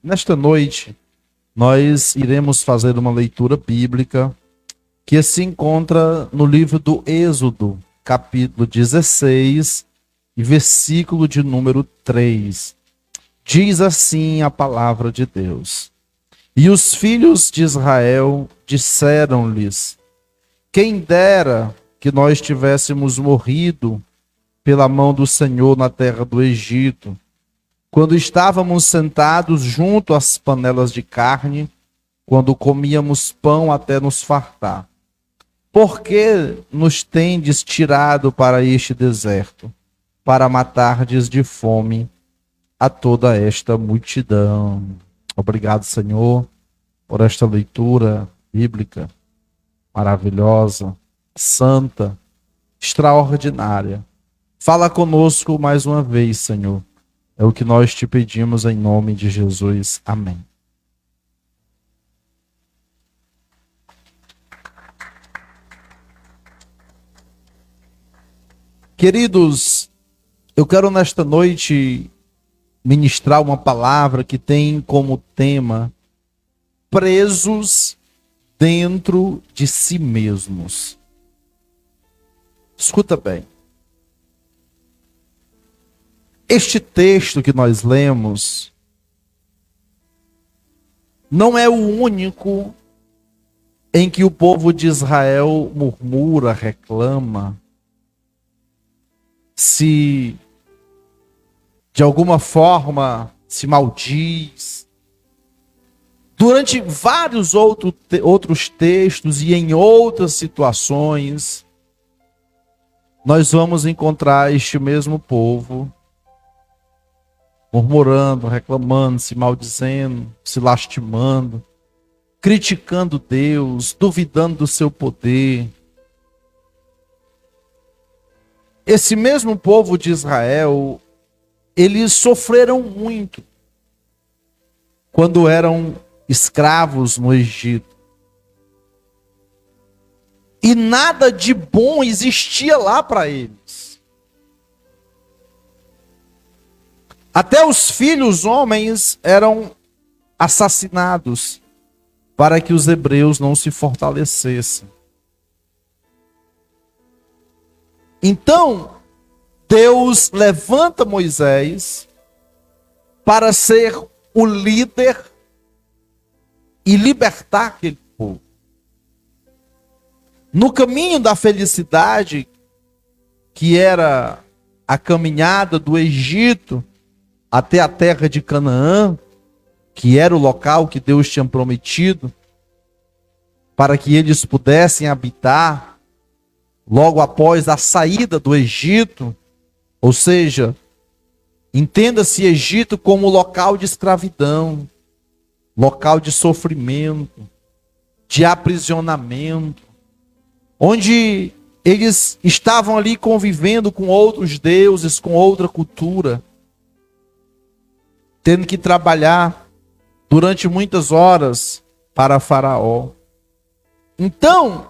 Nesta noite, nós iremos fazer uma leitura bíblica que se encontra no livro do Êxodo, capítulo 16, e versículo de número 3. Diz assim a palavra de Deus: E os filhos de Israel disseram-lhes: Quem dera que nós tivéssemos morrido pela mão do Senhor na terra do Egito, quando estávamos sentados junto às panelas de carne, quando comíamos pão até nos fartar. Por que nos tendes tirado para este deserto, para matardes de fome a toda esta multidão? Obrigado, Senhor, por esta leitura bíblica maravilhosa, santa, extraordinária. Fala conosco mais uma vez, Senhor. É o que nós te pedimos em nome de Jesus. Amém. Queridos, eu quero nesta noite ministrar uma palavra que tem como tema presos dentro de si mesmos. Escuta bem. Este texto que nós lemos não é o único em que o povo de Israel murmura, reclama, se de alguma forma se maldiz. Durante vários outros textos e em outras situações, nós vamos encontrar este mesmo povo murmurando, reclamando, se maldizendo, se lastimando, criticando Deus, duvidando do seu poder. Esse mesmo povo de Israel, eles sofreram muito quando eram escravos no Egito. E nada de bom existia lá para eles. Até os filhos homens eram assassinados para que os hebreus não se fortalecessem. Então, Deus levanta Moisés para ser o líder e libertar aquele povo. No caminho da felicidade, que era a caminhada do Egito até a terra de Canaã, que era o local que Deus tinha prometido, para que eles pudessem habitar logo após a saída do Egito, ou seja, entenda-se Egito como local de escravidão, local de sofrimento, de aprisionamento, onde eles estavam ali convivendo com outros deuses, com outra cultura, tendo que trabalhar durante muitas horas para Faraó. Então,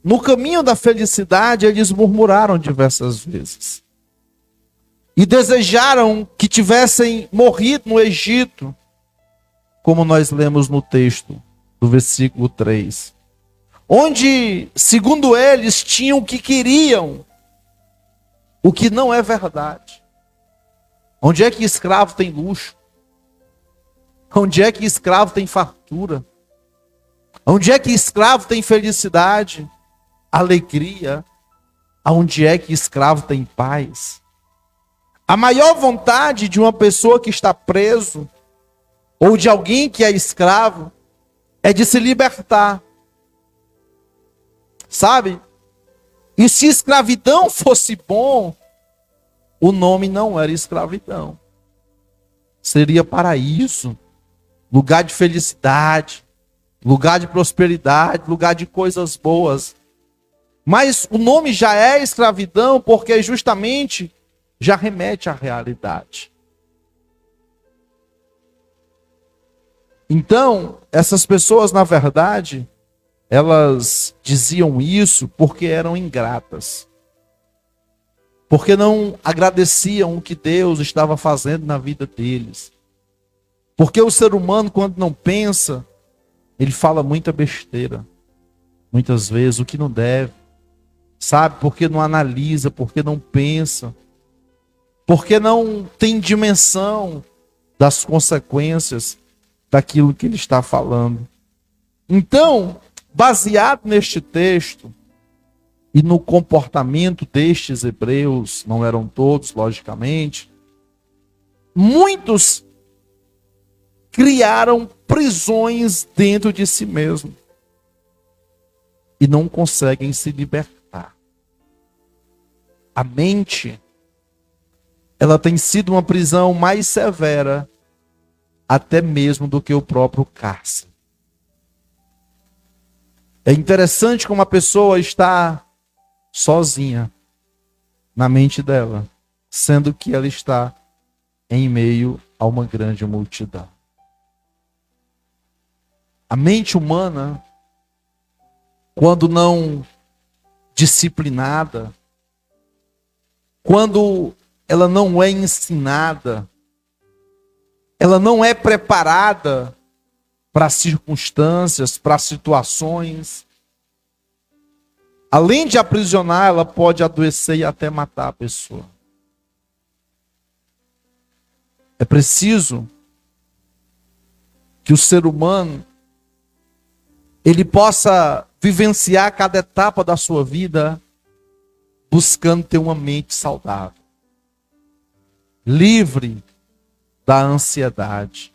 no caminho da felicidade, eles murmuraram diversas vezes. E desejaram que tivessem morrido no Egito, como nós lemos no texto do versículo 3. Onde, segundo eles, tinham o que queriam, o que não é verdade. Onde é que escravo tem luxo? Onde é que escravo tem fartura? Onde é que escravo tem felicidade, alegria? Onde é que escravo tem paz? A maior vontade de uma pessoa que está preso, ou de alguém que é escravo, é de se libertar. Sabe? E se escravidão fosse bom, o nome não era escravidão. Seria paraíso, lugar de felicidade, lugar de prosperidade, lugar de coisas boas. Mas o nome já é escravidão porque justamente já remete à realidade. Então, essas pessoas, na verdade, elas diziam isso porque eram ingratas. Porque não agradeciam o que Deus estava fazendo na vida deles. Porque o ser humano, quando não pensa, ele fala muita besteira. Muitas vezes, o que não deve. Sabe? Porque não analisa, porque não pensa. Porque não tem dimensão das consequências daquilo que ele está falando. Então, baseado neste texto e no comportamento destes hebreus, não eram todos, logicamente, muitos criaram prisões dentro de si mesmo e não conseguem se libertar. A mente, ela tem sido uma prisão mais severa até mesmo do que o próprio cárcere. É interessante como a pessoa está sozinha na mente dela, sendo que ela está em meio a uma grande multidão. A mente humana, quando não disciplinada, quando ela não é ensinada, ela não é preparada para circunstâncias, para situações, além de aprisionar, ela pode adoecer e até matar a pessoa. É preciso que o ser humano ele possa vivenciar cada etapa da sua vida buscando ter uma mente saudável, livre da ansiedade,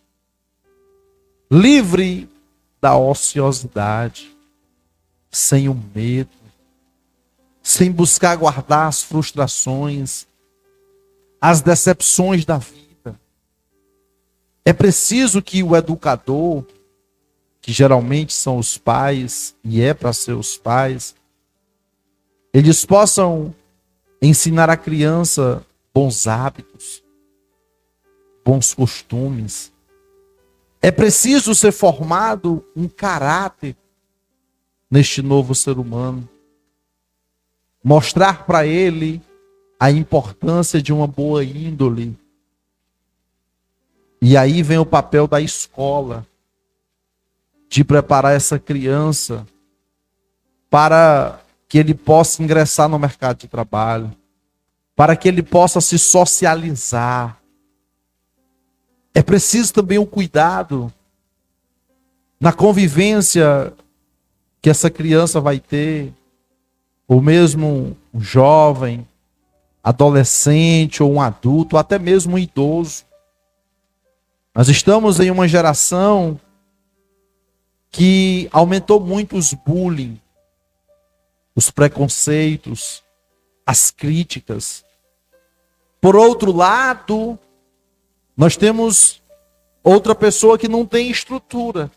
livre da ociosidade, sem o medo, sem buscar guardar as frustrações, as decepções da vida. É preciso que o educador, que geralmente são os pais, e é para ser os pais, eles possam ensinar à criança bons hábitos, bons costumes. É preciso ser formado um caráter neste novo ser humano. Mostrar para ele a importância de uma boa índole. E aí vem o papel da escola, de preparar essa criança para que ele possa ingressar no mercado de trabalho, para que ele possa se socializar. É preciso também o cuidado na convivência que essa criança vai ter, ou mesmo um jovem, adolescente, ou um adulto, ou até mesmo um idoso. Nós estamos em uma geração que aumentou muito os bullying, os preconceitos, as críticas. Por outro lado, nós temos outra pessoa que não tem estrutura,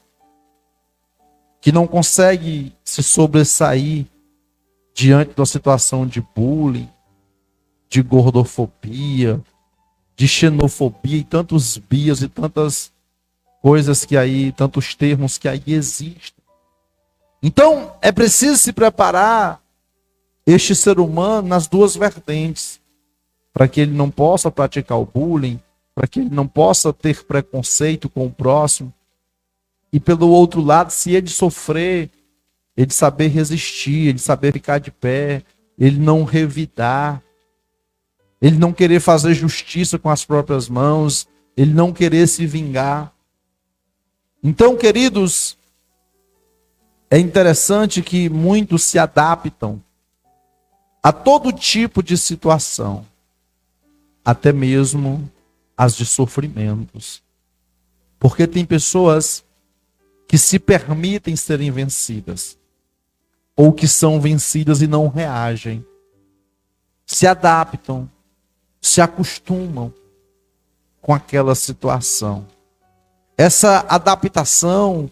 que não consegue se sobressair diante da situação de bullying, de gordofobia, de xenofobia e tantos bias e tantas coisas que aí, tantos termos que aí existem. Então, é preciso se preparar este ser humano nas duas vertentes, para que ele não possa praticar o bullying, para que ele não possa ter preconceito com o próximo, e pelo outro lado, se ele sofrer, ele saber resistir, ele saber ficar de pé, ele não revidar, ele não querer fazer justiça com as próprias mãos, ele não querer se vingar. Então, queridos, é interessante que muitos se adaptam a todo tipo de situação, até mesmo as de sofrimentos. Porque tem pessoas que se permitem serem vencidas, ou que são vencidas e não reagem, se adaptam, se acostumam com aquela situação. Essa adaptação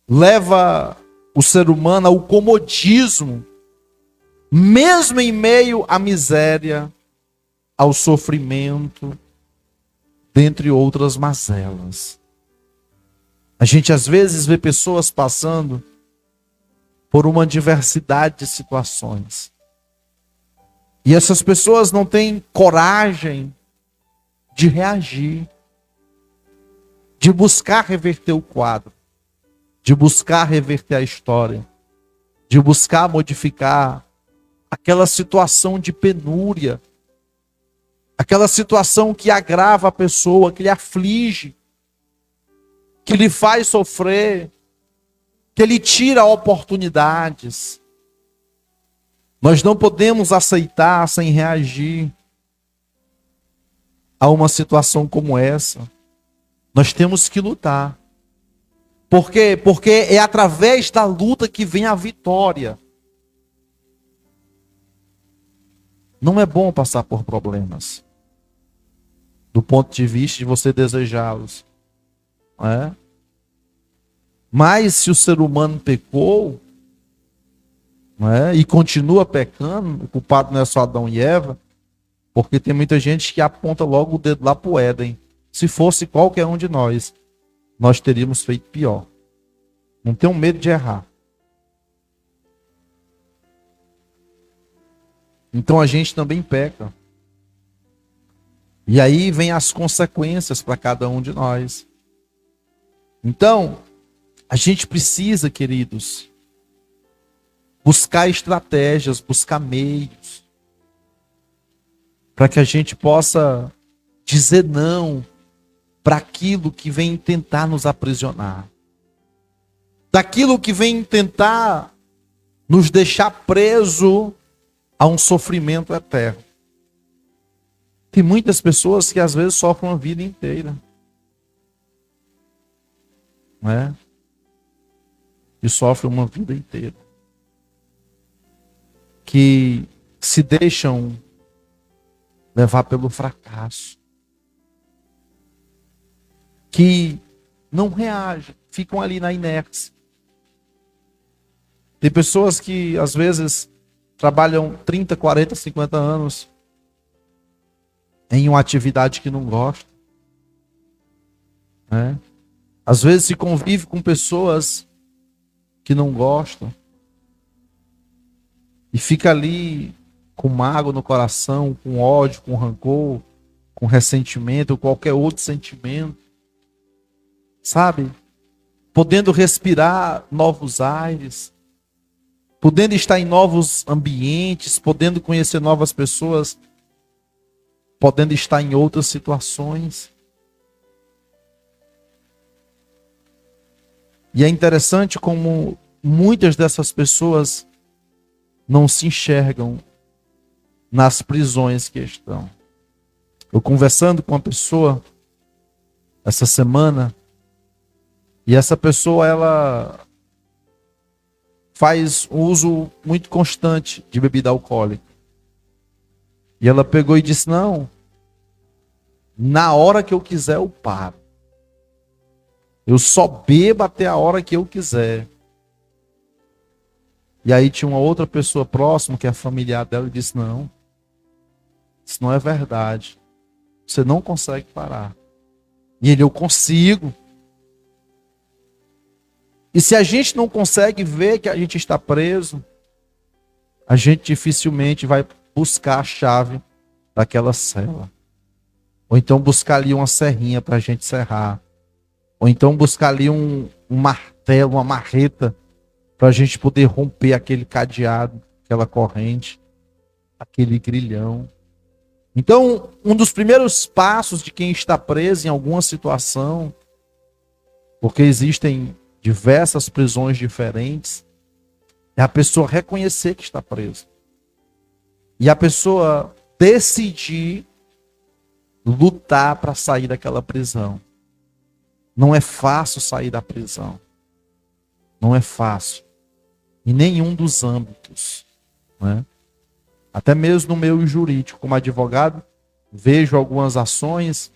leva o ser humano ao comodismo, mesmo em meio à miséria, ao sofrimento, dentre outras mazelas. A gente às vezes vê pessoas passando por uma diversidade de situações. E essas pessoas não têm coragem de reagir. de buscar reverter o quadro, de buscar reverter a história, de buscar modificar aquela situação de penúria, aquela situação que agrava a pessoa, que lhe aflige, que lhe faz sofrer, que lhe tira oportunidades. Nós não podemos aceitar sem reagir a uma situação como essa. Nós temos que lutar. Por quê? Porque é através da luta que vem a vitória. Não é bom passar por problemas, do ponto de vista de você desejá-los. Não é? Mas se o ser humano pecou, não é? E continua pecando, o culpado não é só Adão e Eva, porque tem muita gente que aponta logo o dedo lá para o Éden. Se fosse qualquer um de nós, nós teríamos feito pior. Não tenham medo de errar. Então a gente também peca. E aí vem as consequências para cada um de nós. Então, a gente precisa, queridos, buscar estratégias, buscar meios, para que a gente possa dizer não para aquilo que vem tentar nos aprisionar, daquilo que vem tentar nos deixar preso a um sofrimento eterno. Tem muitas pessoas que às vezes sofrem a vida inteira, não é? E sofrem uma vida inteira, que se deixam levar pelo fracasso, que não reagem, ficam ali na inércia. Tem pessoas que às vezes trabalham 30, 40, 50 anos em uma atividade que não gostam, né? Às vezes se convive com pessoas que não gostam e fica ali com mágoa no coração, com ódio, com rancor, com ressentimento ou qualquer outro sentimento, sabe? Podendo respirar novos ares, podendo estar em novos ambientes, podendo conhecer novas pessoas, podendo estar em outras situações. E é interessante como muitas dessas pessoas não se enxergam nas prisões que estão. Eu conversando com uma pessoa essa semana, e essa pessoa ela faz um uso muito constante de bebida alcoólica. E ela pegou e disse: não, na hora que eu quiser eu paro. Eu só bebo até a hora que eu quiser. E aí tinha uma outra pessoa próxima, que é familiar dela, e disse: não, isso não é verdade. Você não consegue parar. E ele: eu consigo. E se a gente não consegue ver que a gente está preso, a gente dificilmente vai buscar a chave daquela cela. Ou então buscar ali uma serrinha para a gente serrar. Ou então buscar ali um martelo, uma marreta, para a gente poder romper aquele cadeado, aquela corrente, aquele grilhão. Então, um dos primeiros passos de quem está preso em alguma situação, porque existem diversas prisões diferentes, é a pessoa reconhecer que está presa. E a pessoa decidir lutar para sair daquela prisão. Não é fácil sair da prisão. Não é fácil. Em nenhum dos âmbitos. Né? Até mesmo no meio jurídico, como advogado, vejo algumas ações,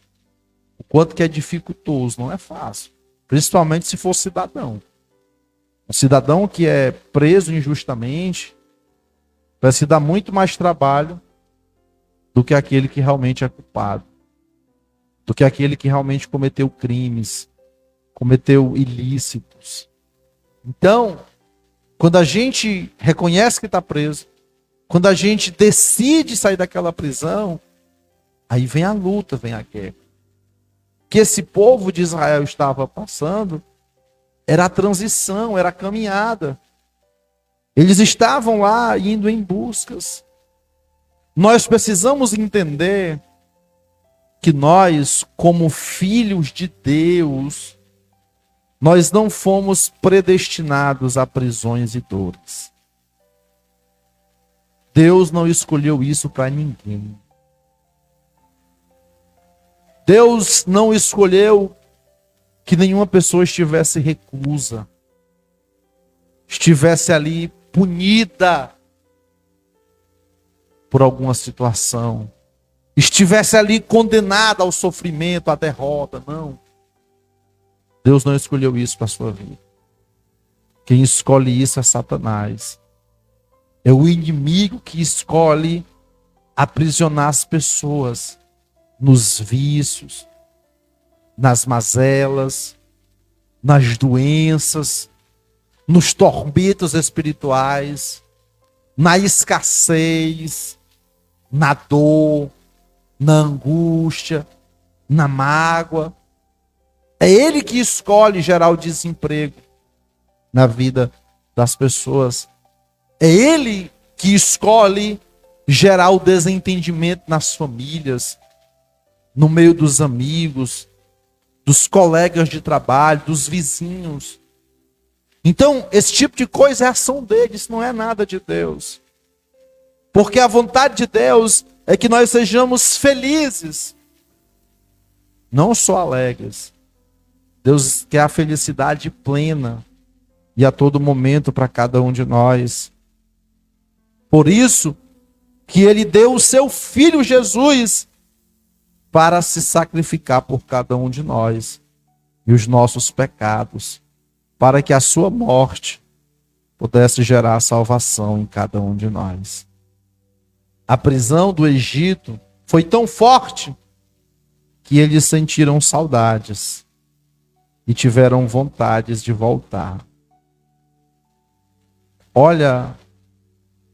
o quanto que é dificultoso. Não é fácil. Principalmente se for cidadão. Um cidadão que é preso injustamente vai se dar muito mais trabalho do que aquele que realmente é culpado. Do que aquele que realmente cometeu crimes, cometeu ilícitos. Então, quando a gente reconhece que está preso, quando a gente decide sair daquela prisão, aí vem a luta, vem a guerra. que esse povo de Israel estava passando era a transição, era a caminhada. Eles estavam lá indo em buscas. Nós precisamos entender que nós, como filhos de Deus, nós não fomos predestinados a prisões e dores. Deus não escolheu isso para ninguém. Deus não escolheu que nenhuma pessoa estivesse reclusa, estivesse ali punida por alguma situação, estivesse ali condenada ao sofrimento, à derrota. Não. Deus não escolheu isso para a sua vida. Quem escolhe isso é Satanás. É o inimigo que escolhe aprisionar as pessoas nos vícios, nas mazelas, nas doenças, nos tormentos espirituais, na escassez, na dor, na angústia, na mágoa. É ele que escolhe gerar o desemprego na vida das pessoas. É ele que escolhe gerar o desentendimento nas famílias, no meio dos amigos, dos colegas de trabalho, dos vizinhos. Então, esse tipo de coisa é ação dele, isso não é nada de Deus. Porque a vontade de Deus é que nós sejamos felizes, não só alegres. Deus quer a felicidade plena e a todo momento para cada um de nós. Por isso que ele deu o seu filho Jesus para se sacrificar por cada um de nós e os nossos pecados, para que a sua morte pudesse gerar salvação em cada um de nós. A prisão do Egito foi tão forte que eles sentiram saudades e tiveram vontades de voltar. Olha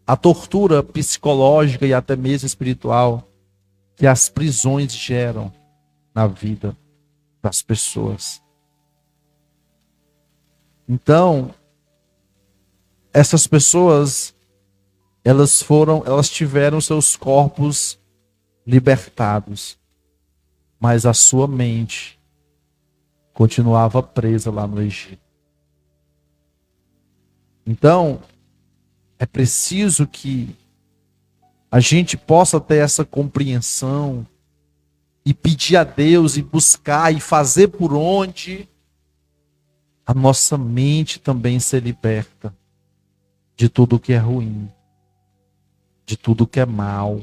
a tortura psicológica e até mesmo espiritual que as prisões geram na vida das pessoas. Então, essas pessoas, elas tiveram seus corpos libertados, mas a sua mente continuava presa lá no Egito. Então, é preciso que a gente possa ter essa compreensão e pedir a Deus e buscar e fazer por onde a nossa mente também ser liberta de tudo que é ruim, de tudo que é mal,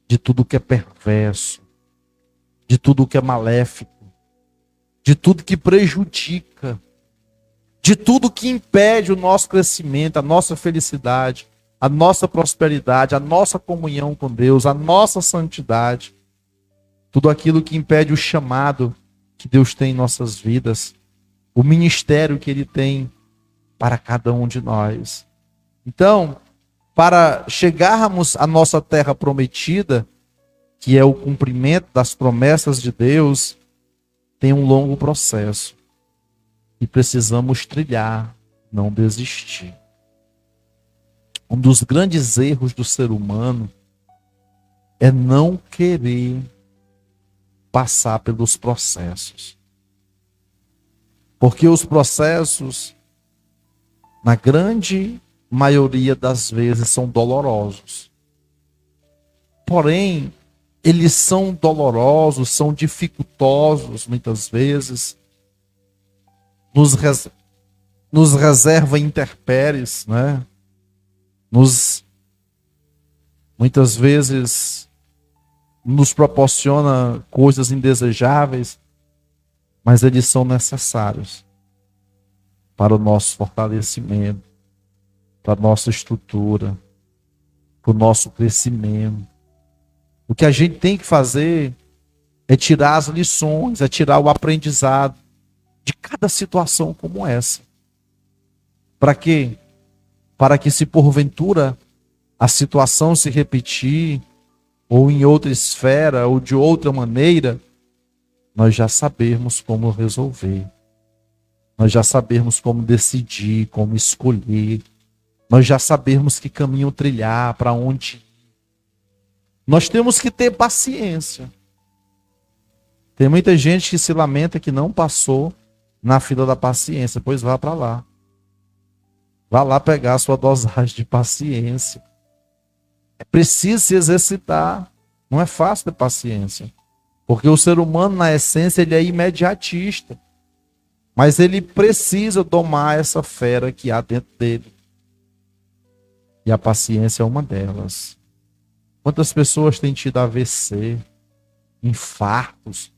de tudo que é perverso, de tudo que é maléfico, de tudo que prejudica, de tudo que impede o nosso crescimento, a nossa felicidade, a nossa prosperidade, a nossa comunhão com Deus, a nossa santidade, tudo aquilo que impede o chamado que Deus tem em nossas vidas, o ministério que Ele tem para cada um de nós. Então, para chegarmos à nossa terra prometida, que é o cumprimento das promessas de Deus, tem um longo processo. E precisamos trilhar, não desistir. Um dos grandes erros do ser humano é não querer passar pelos processos. Porque os processos, na grande maioria das vezes, são dolorosos. Porém, eles são dolorosos, são dificultosos muitas vezes, nos reserva intempéries, né? Muitas vezes nos proporciona coisas indesejáveis, mas eles são necessários para o nosso fortalecimento, para a nossa estrutura, para o nosso crescimento. O que a gente tem que fazer é tirar as lições, é tirar o aprendizado de cada situação como essa. Para quê? Para que, se porventura a situação se repetir, ou em outra esfera, ou de outra maneira, nós já sabemos como resolver. Nós já sabemos como decidir, como escolher. Nós já sabemos que caminho trilhar, para onde ir. Nós temos que ter paciência. Tem muita gente que se lamenta que não passou na fila da paciência. Pois vá para lá. Vá lá pegar a sua dosagem de paciência. É preciso se exercitar. Não é fácil ter paciência. Porque o ser humano, na essência, ele é imediatista. Mas ele precisa domar essa fera que há dentro dele. E a paciência é uma delas. Quantas pessoas têm tido AVC, infartos,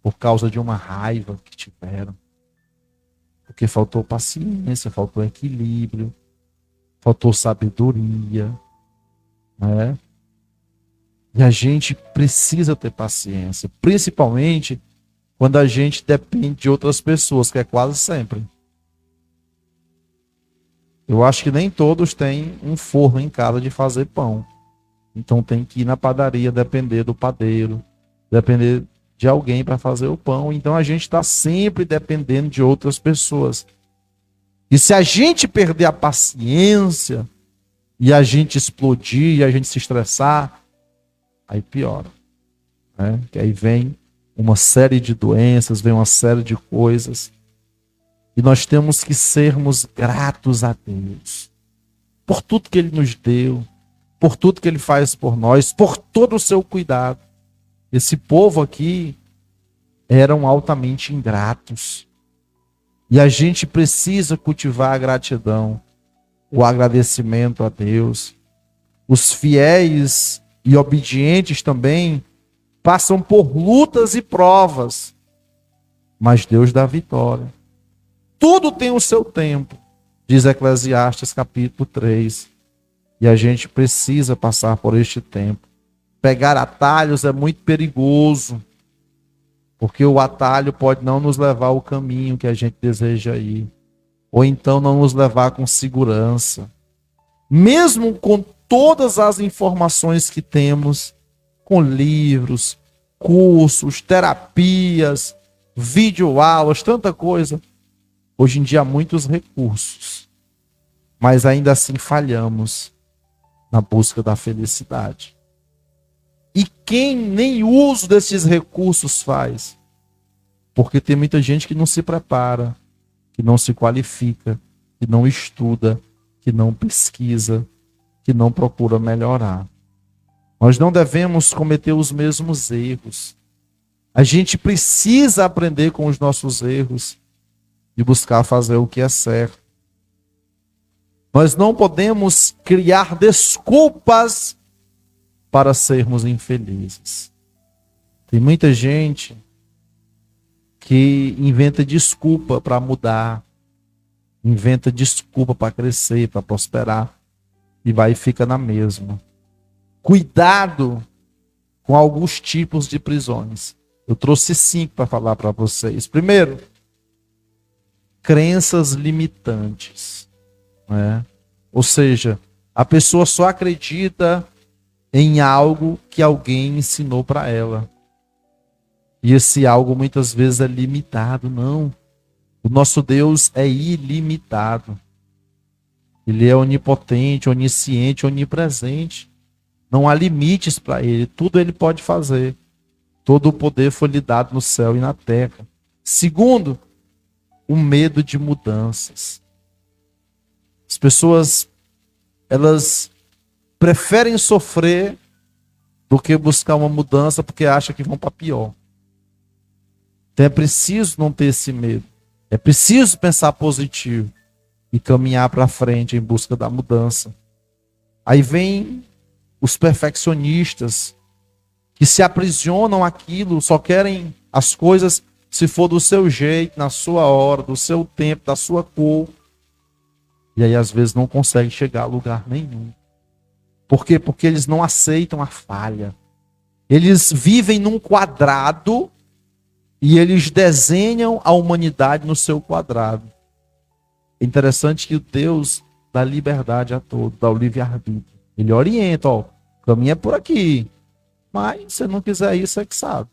por causa de uma raiva que tiveram? Porque faltou paciência, faltou equilíbrio, faltou sabedoria, né? E a gente precisa ter paciência, principalmente quando a gente depende de outras pessoas, que é quase sempre. Eu acho que nem todos têm um forno em casa de fazer pão. Então tem que ir na padaria, depender do padeiro, depender de alguém para fazer o pão. Então a gente está sempre dependendo de outras pessoas. E se a gente perder a paciência, e a gente explodir, e a gente se estressar, aí piora, né? Que aí vem uma série de doenças, vem uma série de coisas. E nós temos que sermos gratos a Deus por tudo que Ele nos deu, por tudo que Ele faz por nós, por todo o seu cuidado. Esse povo aqui eram altamente ingratos. E a gente precisa cultivar a gratidão, o agradecimento a Deus. Os fiéis e obedientes também passam por lutas e provas, mas Deus dá vitória. Tudo tem o seu tempo, diz Eclesiastes capítulo 3. E a gente precisa passar por este tempo. Pegar atalhos é muito perigoso, porque o atalho pode não nos levar ao caminho que a gente deseja ir, ou então não nos levar com segurança. Mesmo com todas as informações que temos, com livros, cursos, terapias, videoaulas, tanta coisa. Hoje em dia há muitos recursos, mas ainda assim falhamos na busca da felicidade. E quem nem uso desses recursos faz? Porque tem muita gente que não se prepara, que não se qualifica, que não estuda, que não pesquisa, que não procura melhorar. Nós não devemos cometer os mesmos erros. A gente precisa aprender com os nossos erros e buscar fazer o que é certo. Nós não podemos criar desculpas para sermos infelizes. Tem muita gente que inventa desculpa para mudar, inventa desculpa para crescer, para prosperar, e vai e fica na mesma. Cuidado com alguns tipos de prisões. Eu trouxe 5 para falar para vocês. Primeiro, crenças limitantes, né? Ou seja, a pessoa só acredita em algo que alguém ensinou para ela. E esse algo muitas vezes é limitado. Não. O nosso Deus é ilimitado. Ele é onipotente, onisciente, onipresente. Não há limites para ele. Tudo ele pode fazer. Todo o poder foi lhe dado no céu e na terra. Segundo, o medo de mudanças. As pessoas, elas preferem sofrer do que buscar uma mudança porque acham que vão para pior. Então é preciso não ter esse medo. É preciso pensar positivo e caminhar para frente em busca da mudança. Aí vem os perfeccionistas que se aprisionam àquilo, só querem as coisas se for do seu jeito, na sua hora, do seu tempo, da sua cor. E aí às vezes não conseguem chegar a lugar nenhum. Por quê? Porque eles não aceitam a falha. Eles vivem num quadrado e eles desenham a humanidade no seu quadrado. É interessante que o Deus dá liberdade a todos, dá o livre-arbítrio. Ele orienta, ó, o caminho é por aqui. Mas se você não quiser isso, é que sabe.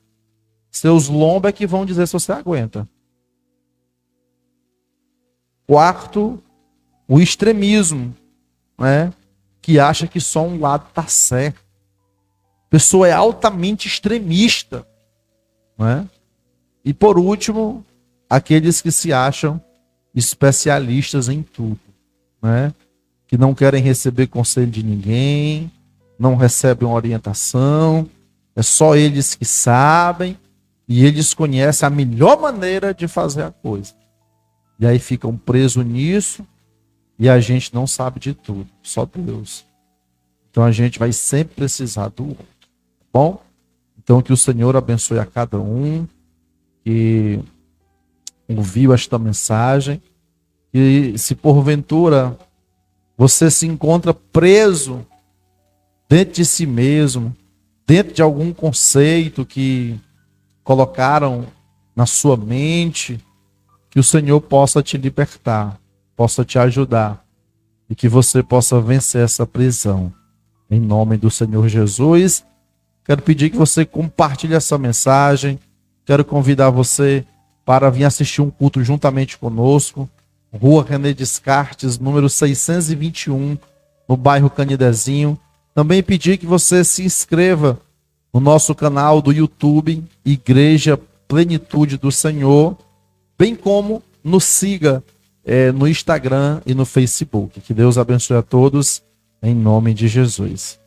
Seus lombos é que vão dizer se você aguenta. Quarto, o extremismo, né? Que acha que só um lado está certo. A pessoa é altamente extremista, né? E por último, aqueles que se acham especialistas em tudo, né? Que não querem receber conselho de ninguém, não recebem orientação, é só eles que sabem e eles conhecem a melhor maneira de fazer a coisa. E aí ficam presos nisso e a gente não sabe de tudo, só Deus. Então a gente vai sempre precisar do outro, tá bom? Então que o Senhor abençoe a cada um que ouviu esta mensagem e se porventura você se encontra preso dentro de si mesmo, dentro de algum conceito que colocaram na sua mente, que o Senhor possa te libertar, possa te ajudar e que você possa vencer essa prisão. Em nome do Senhor Jesus, quero pedir que você compartilhe essa mensagem, quero convidar você para vir assistir um culto juntamente conosco, Rua René Descartes, número 621, no bairro Canidezinho. Também pedir que você se inscreva no nosso canal do YouTube, Igreja Plenitude do Senhor, bem como nos siga no Instagram e no Facebook. Que Deus abençoe a todos, em nome de Jesus.